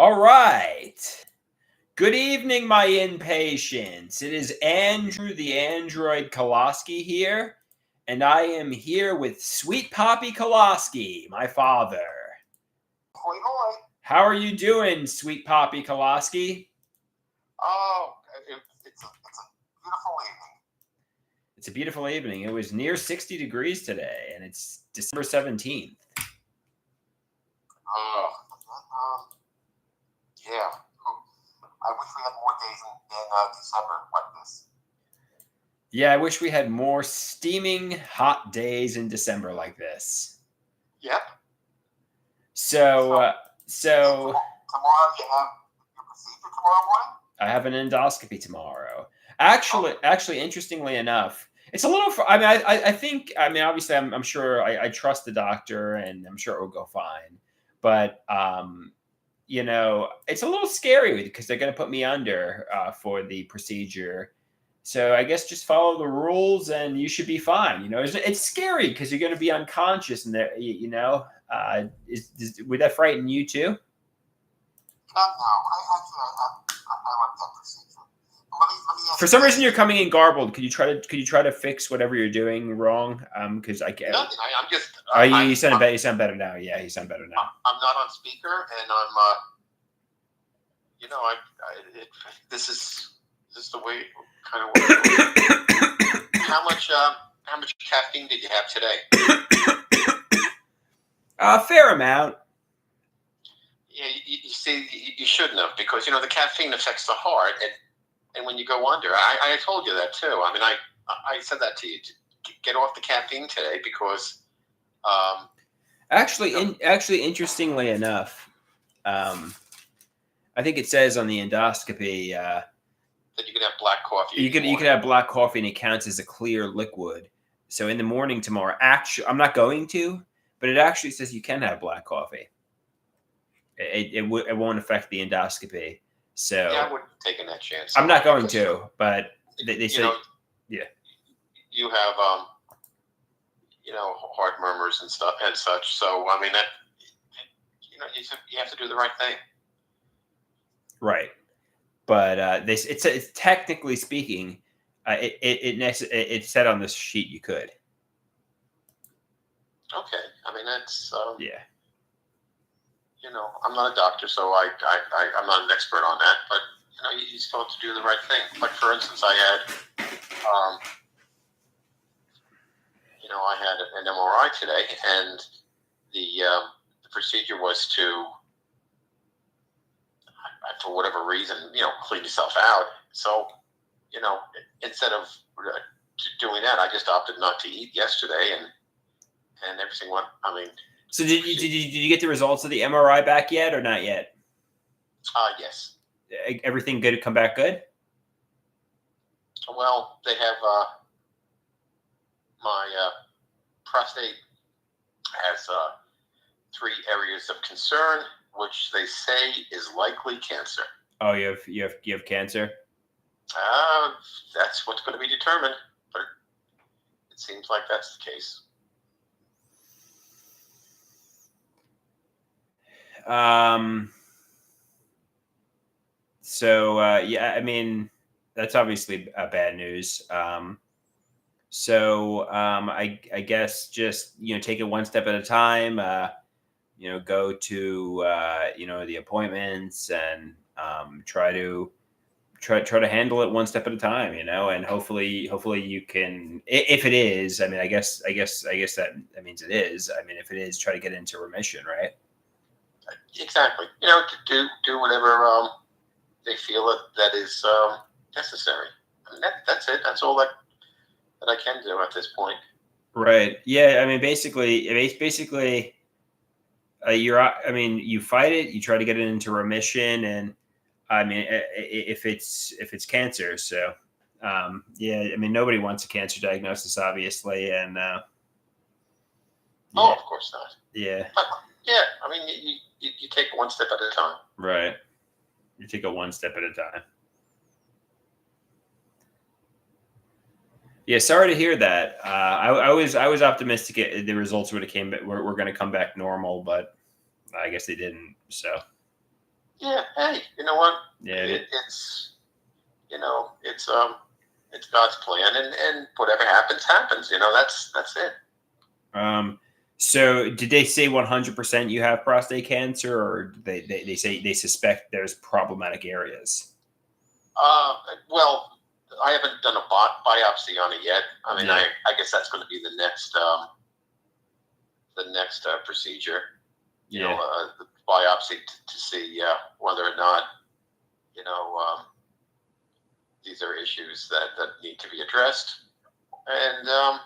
All right. Good evening, my inpatients. It is Andrew the Android Koloski here, and I am here with Sweet Poppy Koloski, my father. Hoy hoy. How are you doing, Sweet Poppy Koloski? Oh, it's a beautiful evening. It's a beautiful evening. It was near 60 degrees today, and it's December 17th. Yeah. I wish we had more days in December like this. Yeah, I wish we had more steaming hot days in December like this. Yep. So tomorrow you have your procedure tomorrow morning? I have an endoscopy tomorrow. Actually, interestingly enough, it's a little. I mean, I think. I mean, obviously, I'm sure. I trust the doctor, and I'm sure it will go fine. But it's a little scary because they're going to put me under for the procedure. So I guess just follow the rules, and you should be fine. It's scary because you're going to be unconscious, and would that frighten you too? No, I like that procedure. Let me For some reason, you're coming in garbled. Could you try to fix whatever you're doing wrong? Because I can't. Nothing. I'm just. You sound better. You sound better now. Yeah, you sound better now. I'm not on speaker, and I'm. This is the way it kind of works. How much caffeine did you have today? A fair amount. Yeah, you see, you shouldn't have, because the caffeine affects the heart, and when you go under, I told you that too. I mean, I said that to you, to get off the caffeine today, because actually, interestingly enough, I think it says on the endoscopy that you can have black coffee. You could have black coffee, and it counts as a clear liquid. So in the morning tomorrow, I'm not going to, but it actually says you can have black coffee. It won't affect the endoscopy. So yeah, I wouldn't have taken that chance. I'm not going to, but they say, yeah. You have heart murmurs and stuff and such. So I mean that, you have to do the right thing. Right, but it's technically speaking, it said on this sheet you could. Okay, I mean that's yeah. I'm not a doctor, so I'm not an expert on that. But you still have to do the right thing. Like for instance, I had I had an MRI today, and the procedure was to, for whatever reason, clean yourself out. So, instead of doing that, I just opted not to eat yesterday, and everything went. I mean. So did you get the results of the MRI back yet, or not yet? Yes. Everything good to come back good? Well, they have my prostate has 3 areas of concern, which they say is likely cancer. Oh, you have cancer? That's what's going to be determined, but it seems like that's the case. Yeah, I mean, that's obviously bad news. I guess just, take it one step at a time, go to, the appointments, and, try to handle it one step at a time, and hopefully you can, if it is, I mean, I guess that means it is. I mean, if it is, try to get into remission, right? Exactly. To do whatever they feel that is necessary. I mean, that's it. That's all that I can do at this point. Right. Yeah. I mean, basically, you fight it. You try to get it into remission, and I mean, if it's cancer, so yeah. I mean, nobody wants a cancer diagnosis, obviously, and yeah. Oh, of course not. Yeah. But, yeah. I mean, you take it one step at a time. Right. You take it one step at a time. Yeah, sorry to hear that. I was optimistic the results would have were going to come back normal, but I guess they didn't. So. Yeah. Hey, you know what? Yeah. It's it's God's plan, and whatever happens, happens. That's it. So did they say 100% you have prostate cancer, or they say they suspect there's problematic areas? Uh, well, I haven't done a biopsy on it yet. I mean, Yeah. I guess that's going to be the next procedure. Yeah. The biopsy to see whether or not you know these are issues that need to be addressed, and then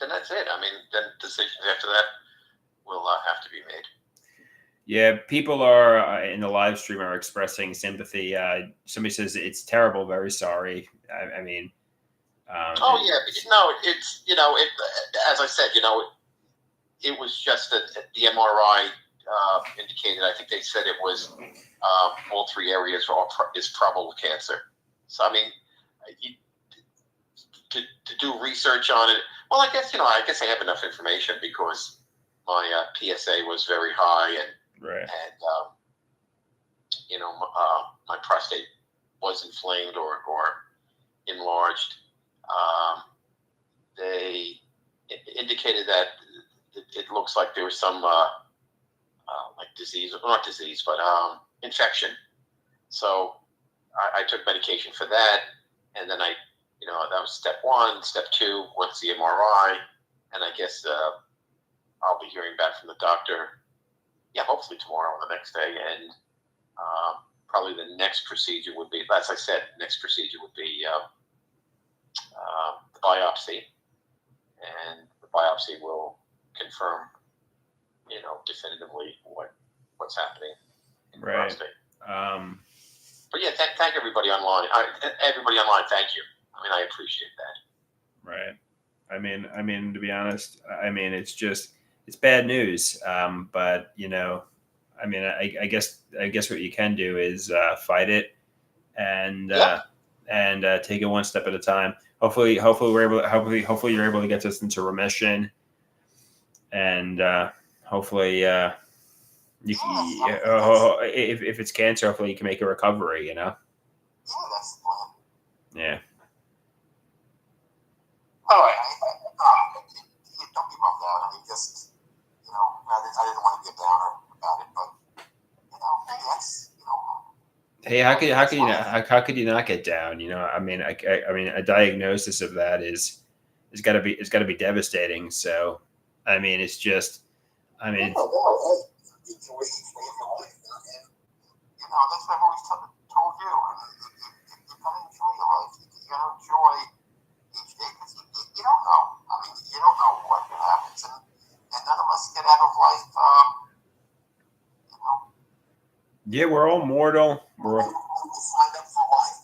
that's it. I mean, then decisions after that will have to be made. Yeah, people are in the live stream are expressing sympathy. Somebody says it's terrible. Very sorry. I mean, Oh yeah, no, it's as I said, it was just that the MRI indicated. I think they said it was all three areas is probable cancer. So I mean, you, to do research on it. Well, I guess I have enough information because my PSA was very high, right. and my prostate was inflamed or enlarged. They indicated that it looks like there was some like disease, or not disease, but infection. So I took medication for that, and then that was step one. Step two, went to the MRI, and I guess I'll be hearing back from the doctor. Yeah, hopefully tomorrow or the next day, and probably the next procedure would be, as I said, next procedure would be the biopsy, and the biopsy will confirm, definitively what's happening in the Right. prostate. But yeah, thank everybody online. Everybody online, thank you. I mean, I appreciate that. Right. I mean, to be honest, I mean, it's bad news. But I mean, I guess what you can do is fight it and take it one step at a time. Hopefully you're able to get this into remission, and hopefully if it's cancer, hopefully you can make a recovery. Yeah, that's the plan. Yeah. All right. Don't be bummed out. I mean, just I didn't want to get down about it, but hey, that's Hey, how could you not get down? I mean, I mean, a diagnosis of that is got to be devastating. So, I mean, it's just, I mean, that's what I've always told you. You gotta enjoy your life. You gotta enjoy each day because you don't know. I mean, you don't know what happens, and none of us get out of life. Yeah, we're all mortal. We signed up for life.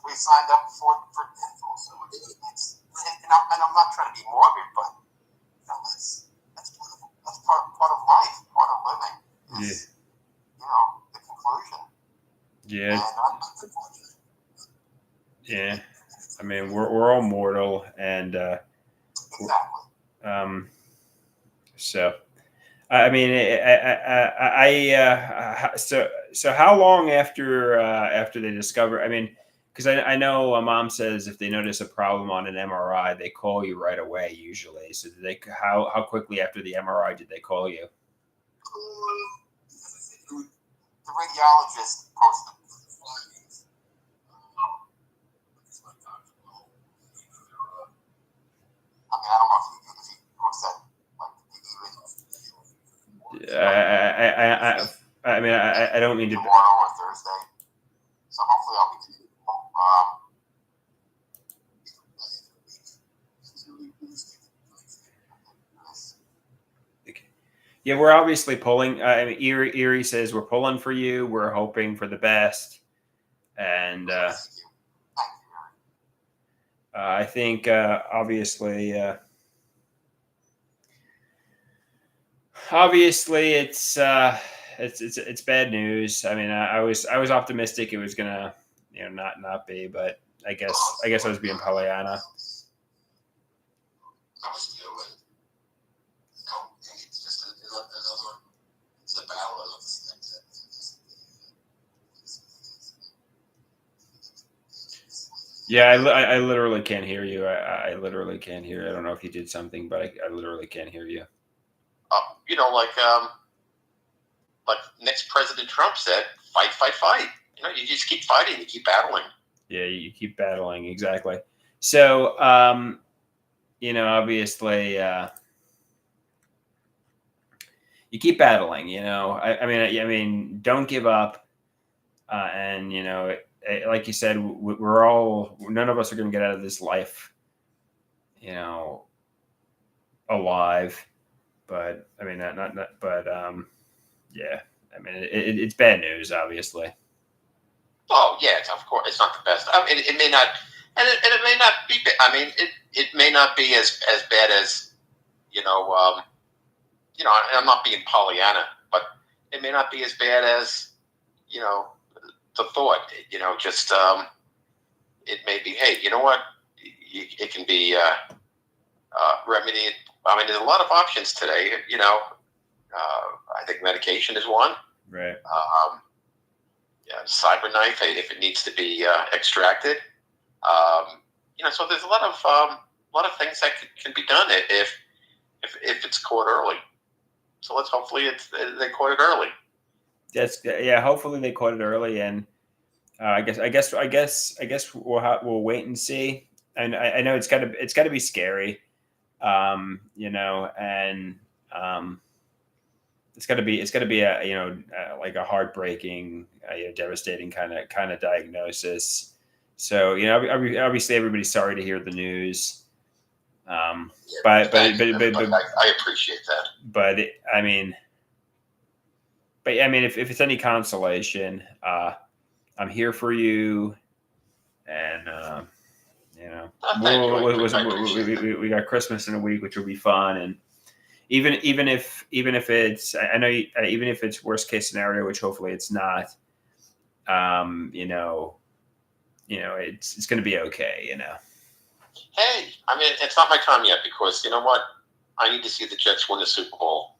We signed up for dental. So and I'm not trying to be morbid, but that's part of life, part of living. Is, the conclusion. Yeah. Yeah. I mean, we're all mortal, and exactly. So. I mean, so how long after they discover? I mean, because I know a mom says if they notice a problem on an MRI, they call you right away usually. So how quickly after the MRI did they call you? The radiologist posted the findings. I mean, I don't know if he posts that. I mean, I don't mean to. Tomorrow or Thursday. So hopefully I'll be. Yeah, we're obviously pulling. I mean, Erie says we're pulling for you. We're hoping for the best, and I think obviously it's bad news. I mean, I was optimistic it was gonna not be, but I guess I was being Pollyanna. Yeah, I literally can't hear you. I literally can't hear you. I don't know if you did something, but I literally can't hear you. You know, like next President Trump said, fight, fight, fight. You know, you just keep fighting, you keep battling. Yeah, you keep battling, exactly. So, you know, obviously, you keep battling. You know, I mean, don't give up. And you know, like you said, we're all none of us are going to get out of this life, you know, alive. But I mean, not but yeah. I mean, it's bad news, obviously. Oh yeah, of course, it's not the best. I mean, it may not, and it may not be. I mean, it may not be as bad as you know. You know, I'm not being Pollyanna, but it may not be as bad as you know the thought. You know, just it may be. Hey, you know what? It can be remedied. I mean, there's a lot of options today. You know, I think medication is one. Right. Yeah, cyber knife if it needs to be extracted. You know, so there's a lot of things that can be done if it's caught early. So let's hopefully they caught it early. That's yeah. Hopefully they caught it early, and I guess we'll wait and see. And I know it's got to be scary, you know, and it's got to be a you know like a heartbreaking, you know, devastating kind of diagnosis. So you know, obviously everybody's sorry to hear the news. But I appreciate that. But I mean, if it's any consolation, I'm here for you, and you know, we got Christmas in a week, which will be fun, and even if it's I know even if it's worst case scenario, which hopefully it's not, you know, it's going to be okay, you know. Hey, I mean, it's not my time yet because you know what? I need to see the Jets win the Super Bowl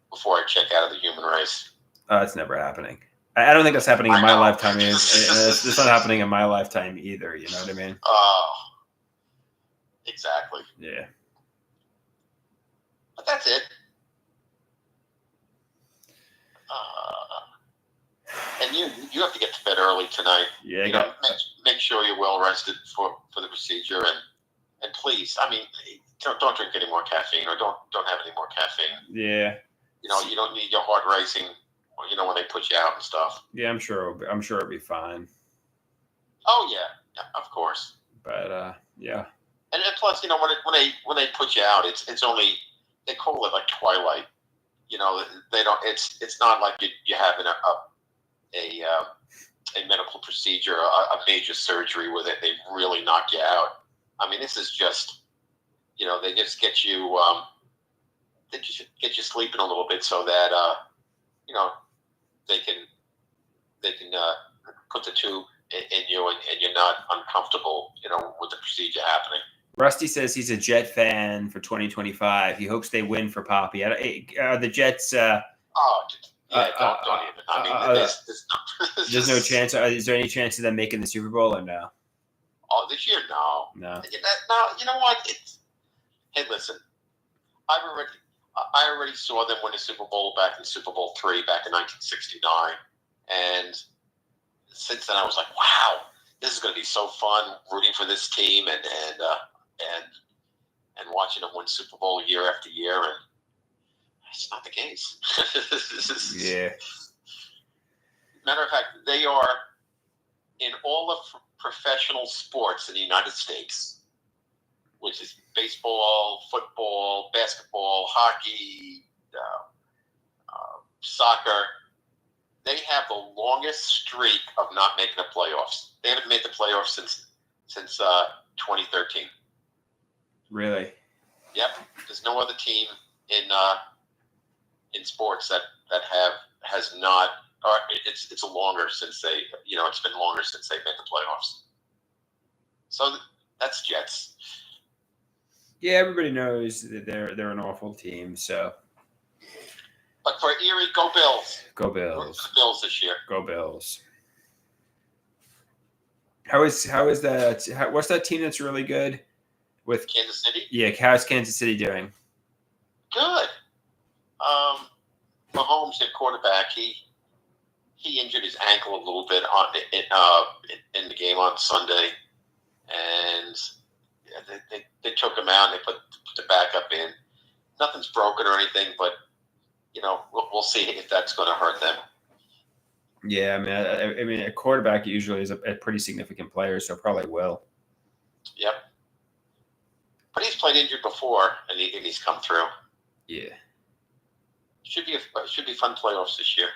before I check out of the human race. It's never happening. I don't think that's happening in my lifetime. It's not happening in my lifetime either. You know what I mean? Exactly. Yeah. But that's it. And you have to get to bed early tonight. Yeah. You know, make sure you're well rested for the procedure, and please, I mean, don't drink any more caffeine, or don't have any more caffeine. Yeah. You know, you don't need your heart racing. You know, when they put you out and stuff. Yeah, I'm sure it'll be fine. Oh yeah, of course. But yeah. And plus, you know, when they put you out, it's only, they call it like twilight. You know, they don't. It's not like you're having a medical procedure, a major surgery where they really knock you out. I mean, this is just, you know, they just get you sleeping a little bit so that you know, they can put the tube in you, and you're not uncomfortable, you know, with the procedure happening. Rusty says he's a Jet fan for 2025. He hopes they win for Poppy. Are the Jets? Don't even. I mean, there's no chance. Is there any chance of them making the Super Bowl or no? Oh, this year, no. No. You know what? Hey, listen. I already saw them win a Super Bowl back in Super Bowl III back in 1969, and since then I was like, wow, this is going to be so fun rooting for this team and watching them win Super Bowl year after year, and it's not the case. Yeah. Matter of fact, they are in all of professional sports in the United States, which is baseball, football, basketball, hockey, soccer. They have the longest streak of not making the playoffs. They haven't made the playoffs since 2013. Really? Yep. There's no other team in sports that has not. Or it's longer since they. You know, it's been longer since they made the playoffs. So that's Jets. Yeah, everybody knows that they're an awful team. So. But for Erie, go Bills. Go Bills. The Bills this year. Go Bills. what's that team that's really good with Kansas City. Yeah, how's Kansas City doing? Good. Mahomes at quarterback. He injured his ankle a little bit in the game on Sunday, and they took him out and they put the backup in. Nothing's broken or anything, but we'll see if that's going to hurt them. Yeah, I mean, a quarterback usually is a pretty significant player, so probably will. Yep. But he's played injured before, and he's come through. Yeah. Should be fun playoffs this year.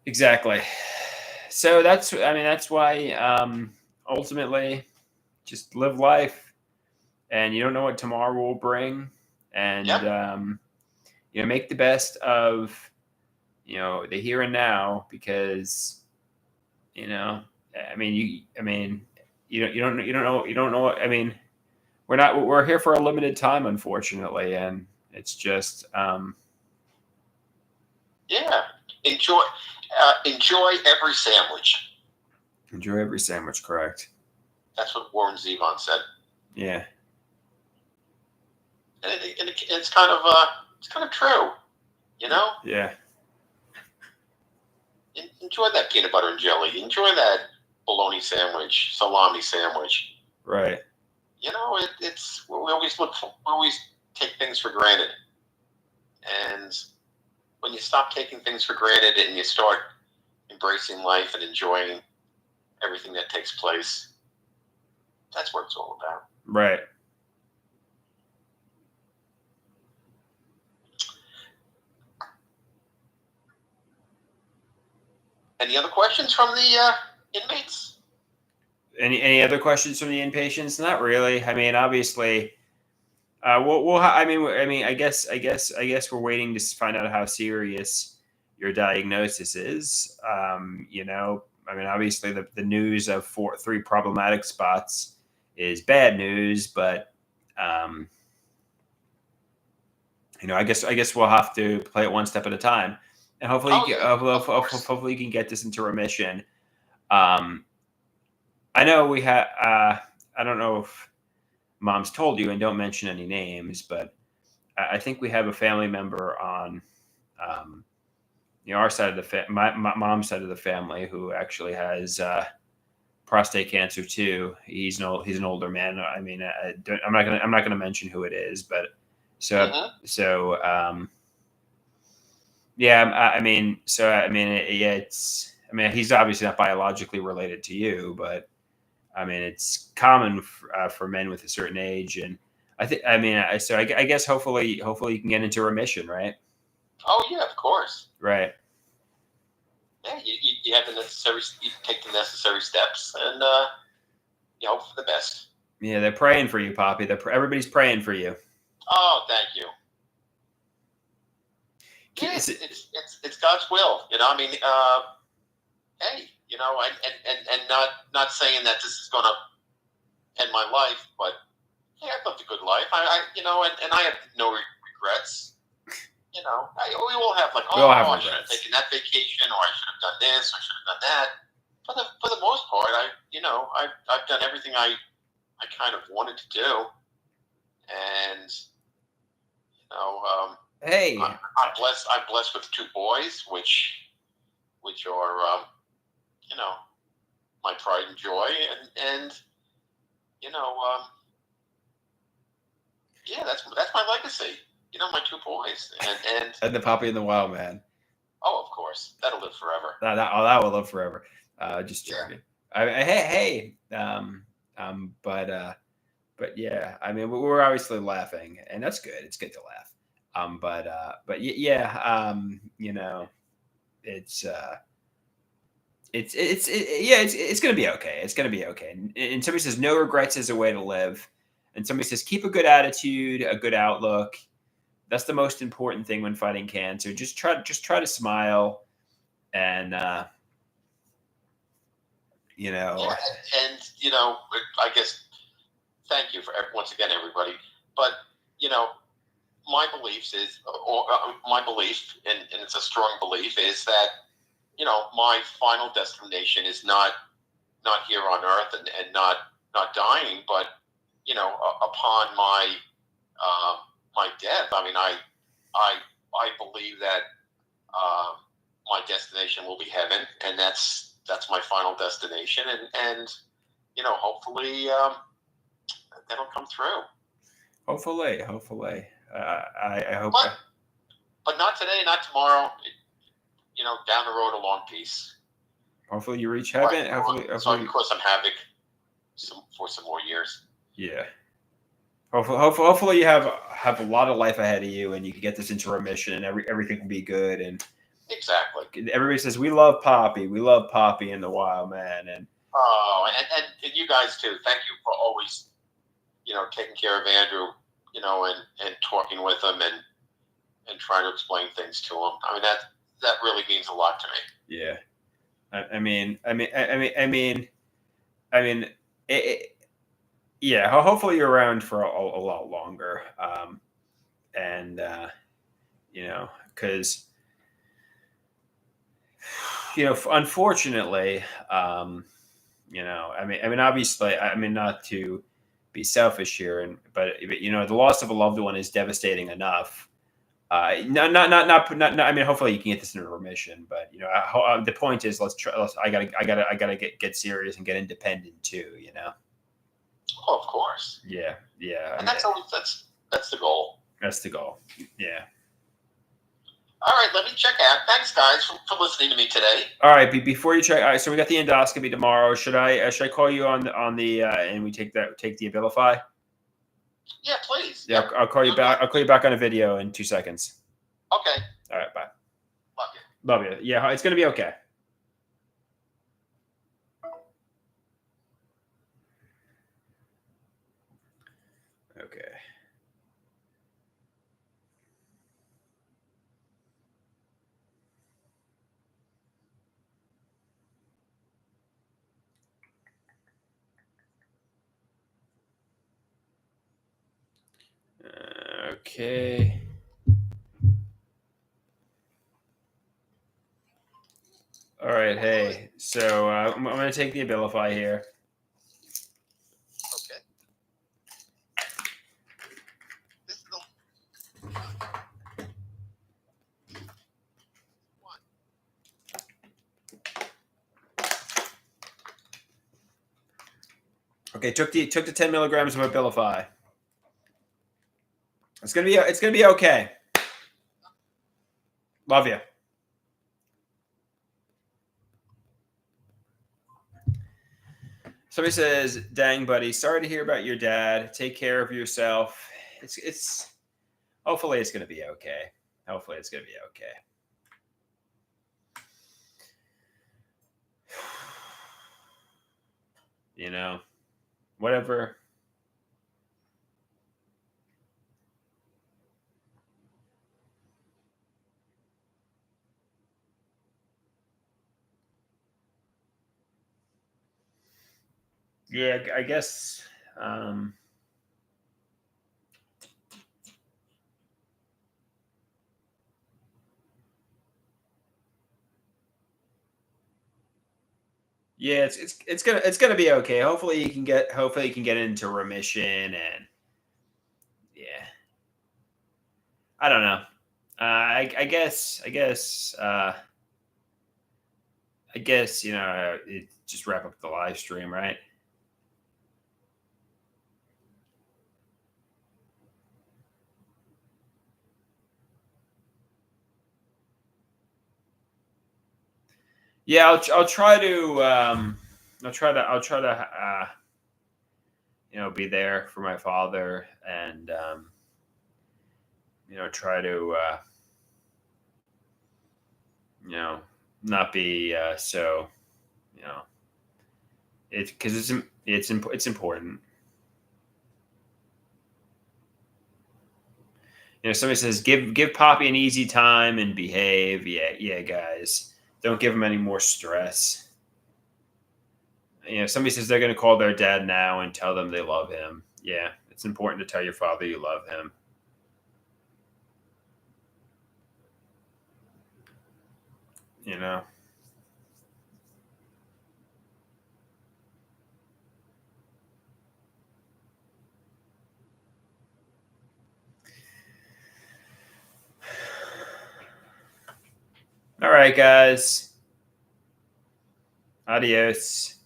Exactly. So that's why ultimately just live life, and you don't know what tomorrow will bring, and make the best of the here and now, because you don't know. I mean, we're here for a limited time, unfortunately, and it's just enjoy every sandwich. Enjoy every sandwich, correct? That's what Warren Zevon said. Yeah. And it's kind of true, Yeah. Enjoy that peanut butter and jelly. Enjoy that bologna sandwich, salami sandwich. Right. We always take things for granted, and when you stop taking things for granted and you start embracing life and enjoying everything that takes place, that's what it's all about. Right. Any other questions from the inmates? Any other questions from the inpatients? Not really. I mean, obviously, I guess we're waiting to find out how serious your diagnosis is. Obviously, the news of 3 problematic spots is bad news, but I guess we'll have to play it one step at a time, and hopefully, hopefully you can get this into remission. I know we have. I don't know if Mom's told you, and don't mention any names, but I think we have a family member on, our side of the my mom's side of the family who actually has prostate cancer too. He's an older man. I mean, I'm not gonna mention who it is, but he's obviously not biologically related to you, but I mean, it's common for men with a certain age, and I guess hopefully you can get into remission, right? Oh yeah, of course. Right. Yeah, you have you take the necessary steps, and you hope for the best. Yeah, they're praying for you, Poppy. Everybody's praying for you. Oh, thank you. Yeah, it's God's will, I mean, hey. And not saying that this is going to end my life, but yeah, I've lived a good life. And I have no regrets. We all have I should have taken that vacation, or I should have done this, or I should have done that. For the most part, I've done everything I kind of wanted to do, and hey, I'm blessed with 2 boys, which are my pride and joy, and that's my legacy. My 2 boys, and the Poppy and the Wild Man. Oh, of course, that'll live forever. That will live forever. Just joking. Yeah. But yeah, I mean, we're obviously laughing, and that's good. It's good to laugh. It's gonna be okay. It's gonna be okay. And somebody says no regrets is a way to live, and somebody says keep a good attitude, a good outlook. That's the most important thing when fighting cancer. Just try to smile, and Yeah, and I guess thank you for once again, everybody. But my belief is, and it's a strong belief, is that my final destination is not here on earth and not dying, but upon my death. I mean, I believe that my destination will be heaven, and that's my final destination, and hopefully that'll come through. Hopefully. I hope. But not today, not tomorrow. Down the road along peace. Hopefully you reach heaven. Right. Hopefully, so I can cause some havoc for some more years. Yeah. Hopefully you have a lot of life ahead of you, and you can get this into remission, and everything can be good. And exactly. Everybody says we love Poppy in the wild, man. And and you guys too. Thank you for always taking care of Andrew. And talking with him and trying to explain things to him. I mean that really means a lot to me. Yeah. I mean, yeah. Hopefully you're around for a lot longer, because unfortunately, obviously, not to be selfish here, but the loss of a loved one is devastating enough. Hopefully you can get this into remission, but the point is, I gotta get serious and get independent too. Oh, of course. Yeah. And that's the goal. That's the goal. Yeah. All right, let me check out. Thanks, guys, for listening to me today. All right, before you check, all right, so we got the endoscopy tomorrow. Should I call you on the and we take the Abilify? Yeah, please. Yeah, I'll call you back. I'll call you back on a video in 2 seconds. Okay. All right, bye. Love you. Yeah, it's gonna be okay. Okay. Okay. All right. Hey, so I'm going to take the Abilify here. Okay. This is the one. Okay. Took the 10 milligrams of Abilify. It's gonna be okay. Love you. Somebody says, "Dang, buddy, sorry to hear about your dad. Take care of yourself. It's hopefully it's gonna be okay. Hopefully it's gonna be okay." Whatever. Yeah, I guess. Yeah, it's gonna be okay. Hopefully you can get into remission, and yeah. I don't know. I guess it just wrap up the live stream, right? Yeah, I'll try to be there for my father, and try to not be so it's because it's important. Somebody says give Poppy an easy time and behave. Yeah, guys, don't give him any more stress. Somebody says they're going to call their dad now and tell them they love him. Yeah, it's important to tell your father you love him. right, guys. Adios.